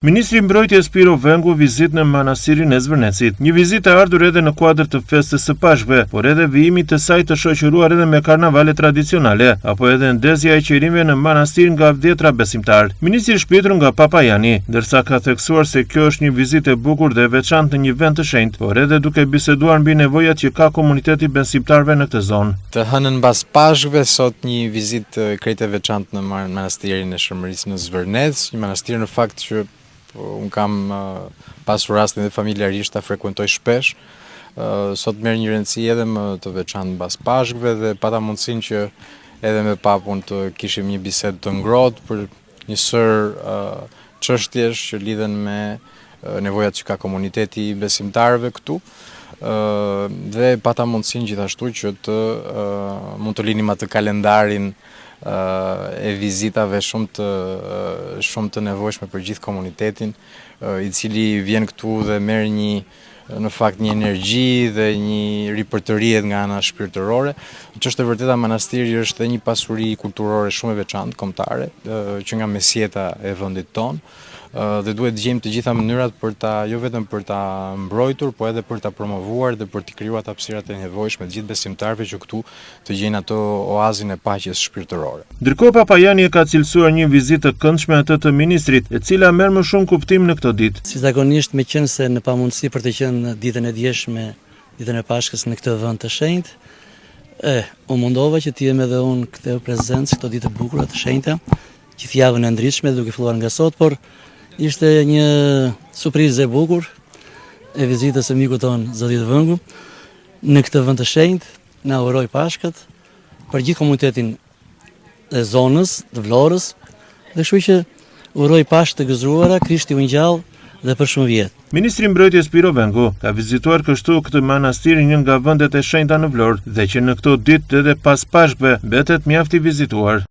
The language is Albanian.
Ministri i Mbrojtjes Spiro Vengu vizitë në manastirin e Zvërnecit. Një vizitë e ardhur edhe në kuadër të festës së Pashkve, por edhe vijimi të saj të shoqëruar edhe me karnavale tradicionale, apo edhe ndezja e qerimeve në manastir nga vdjetra besimtar. Ministri shpjetur nga Papa Jani, ndërsa ka theksuar se kjo është një vizitë e bukur dhe e veçantë në një vend të shenjtë, por edhe duke biseduar mbi nevojat që ka komuniteti besimtarëve në këtë zonë. Të hënën mbas Pashkve, sot një vizitë krejt e veçantë në manastirin e Shërmërisë në Zvërnec, një manastir në fakt që unë kam pasur rastin dhe familjarisht ta frekuentoj shpesh. Sot merr një rëndësi edhe më të veçantë mbas Pashkve dhe pata mundësinë që edhe me papun të kishim një bisedë të ngrohtë për një sër çështjesh që lidhen me nevojat që ka komuniteti i besimtarëve këtu. Dhe pata mundësinë gjithashtu që të mund të linim atë kalendarin e vizitave shumë të nevojshme për gjithë komunitetin, i cili vjen këtu dhe merr në fakt një energji dhe një ripërtërihet nga ana shpirtërore. Që është e vërteta, manastiri është dhe një pasuri kulturore shumë e veçantë kombëtare, që nga mesjeta e vendit tonë. Dhe duhet të gjejmë të gjitha mënyrat për jo vetëm për ta mbrojtur, por edhe për ta promovuar dhe për të krijuar ato hapësirat e nevojshme të gjithë besimtarëve që këtu të gjejnë ato oazin e paqes shpirtërore. Ndërkohë Papa Jani e ka cilësuar një vizitë të këndshme atë të ministrit, e cila merr më shumë kuptim në këtë ditë. Si zakonisht, me qenë se në pamundësi për të qenë ditën e djeshme, ditën e Pashkës në këtë vend të shenjtë, u mundova që të jem edhe unë këtë prezencë këto ditë të bukura të shenjta, gjithë javën e ndritshme duke filluar nga sot, por ishte një surprizë e bukur e vizitës së mikut tonë Zotit Vëngu në këtë vend të shenjtë. Na uroj Pashkët për gjithë komunitetin e zonës, të Vlorës, dhe kështu që uroj Pashkë të gëzuara, Krishti u ngjall dhe për shumë vjet. Ministri i Mbrojtjes Spiro Vengu ka vizituar kështu këtë manastir, një nga vendet e shenjta në Vlorë, dhe që në këto ditë edhe pas Pashkëve mbetet mjaft i vizituar.